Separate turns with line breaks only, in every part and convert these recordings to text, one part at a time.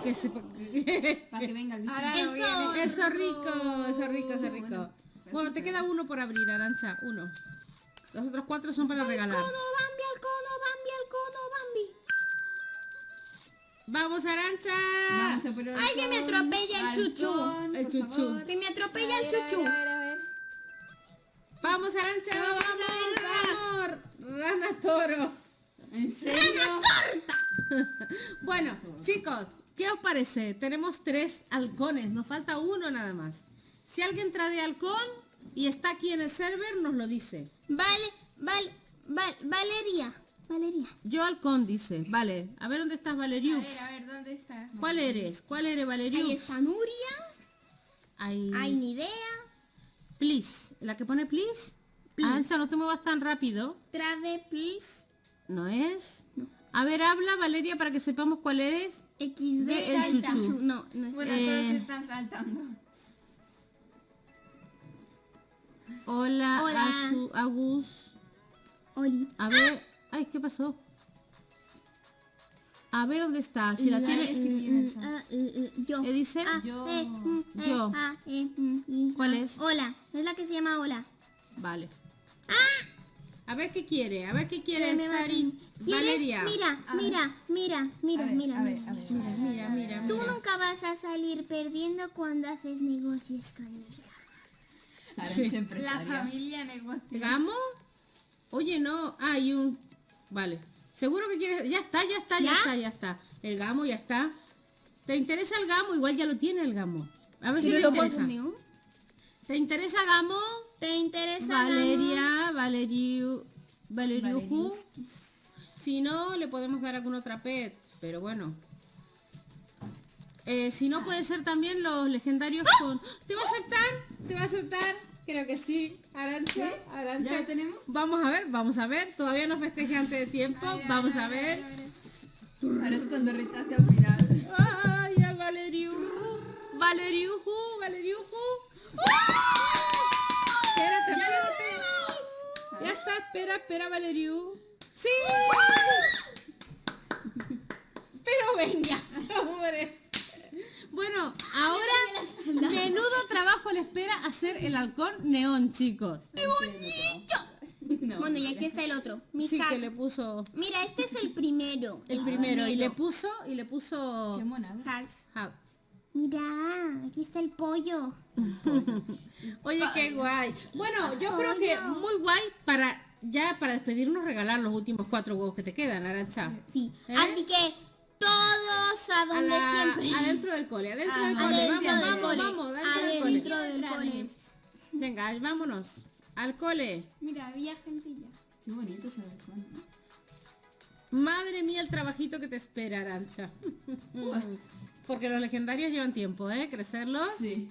que se...
Para que venga el bicho.
Ahora lo viene.
Eso rico. Bueno, te queda uno por abrir, Arantxa, uno. Los otros 4 son para regalar.
Bambi.
¡Vamos, Arantxa!
Vamos a por el
Ay, que me
halcón.
atropella el chuchu.
Halcón,
El
por
chuchu.
favor.
Que me atropella el
A ver,
chuchu.
a ver.
¡Vamos, Arantxa! ¡Vamos! ¡Rana toro!
¿En serio?
Bueno, chicos, ¿qué os parece? Tenemos 3 halcones, nos falta uno nada más. Si alguien trae de halcón y está aquí en el server, nos lo dice.
Valeria.
Yo halcón, dice. Vale, a ver dónde estás, Valeriux.
A ver, ¿dónde está?
¿Cuál eres, Valeriux?
Ahí está Nuria.
Ahí.
Hay ni idea.
Please. ¿La que pone please?
Please.
Arantxa, no te muevas tan rápido.
Trade, please.
¿No es? A ver, habla, Valeria, para que sepamos cuál eres.
XD.
El
salta.
chuchu.
No es.
Bueno, todos están saltando.
Hola,
Hola.
Agus.
Oli.
A ver. Ay, ¿qué pasó? A ver dónde está. Si la tiene.
Yo.
¿Qué dice?
Yo.
Yo. ¿Cuál es?
Hola. Es la que se llama Hola.
Vale. A ver qué quiere. A ver qué quiere,
Me va a
Sari.
¿Quieres?
Valeria.
Mira.
A ver.
Mira.
Tú nunca vas a salir perdiendo cuando haces negocios conmigo.
Arantxa
Sí.
empresaria.
familia negocio.
¿Gamo? Oye, no. Hay un... Vale. ¿Seguro que quieres? Ya está. El gamo ya está. ¿Te interesa el gamo? Igual ya lo tiene el gamo. A ver si te interesa. ¿Te interesa gamo?
¿Te interesa?
Valeria, Valeriuju. Si no, le podemos dar alguna otra pet. Pero bueno. Si no, puede ser también los legendarios con... ¿Te va a aceptar? Creo que sí. Arantxa.
¿Ya lo tenemos?
Vamos a ver. Todavía no festeje antes de tiempo. Vamos a ver.
Ahora es cuando rechace al final.
Ay, a Valeriuju. Espérate. Ya está, espera, Valeriu. ¡Sí! Pero venga, hombre. Bueno, ahora menudo trabajo le espera hacer el halcón neón, chicos.
No,
Bueno, y aquí está el otro. Mi
Sí,
hack.
que le puso
Mira, este es el primero.
el primero y le puso
Qué monada.
Hacks.
hack.
Mira, aquí está el pollo.
Oye, qué guay. Bueno, yo creo que muy guay para despedirnos regalar los últimos 4 huevos que te quedan, Arantxa.
Sí.
¿Eh?
Así que todos a donde siempre.
Adentro del cole, adentro del
Vamos,
cole.
adentro
Vamos,
del
vamos,
cole.
adentro del cole.
Adentro del cole.
Venga, vámonos. Al cole.
Mira, había gentilla.
Qué bonito ese balcón.
Madre mía, el trabajito que te espera, Arantxa. Porque los legendarios llevan tiempo, ¿eh? Crecerlos.
Sí.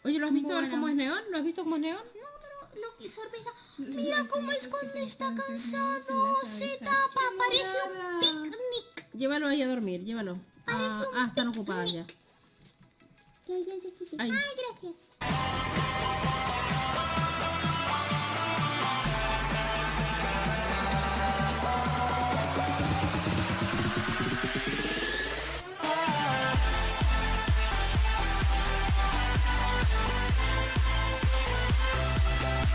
Oye, ¿lo has visto
Bueno.
cómo es neón? ¿Lo has visto cómo es neón?
No, pero lo que sorpresa. Mira cómo es cuando está cansado. Se tapa, parece un picnic.
Llévalo ahí a dormir, llévalo. Están ocupadas ya.
Que alguien se quite.
Ay.
Ay, gracias.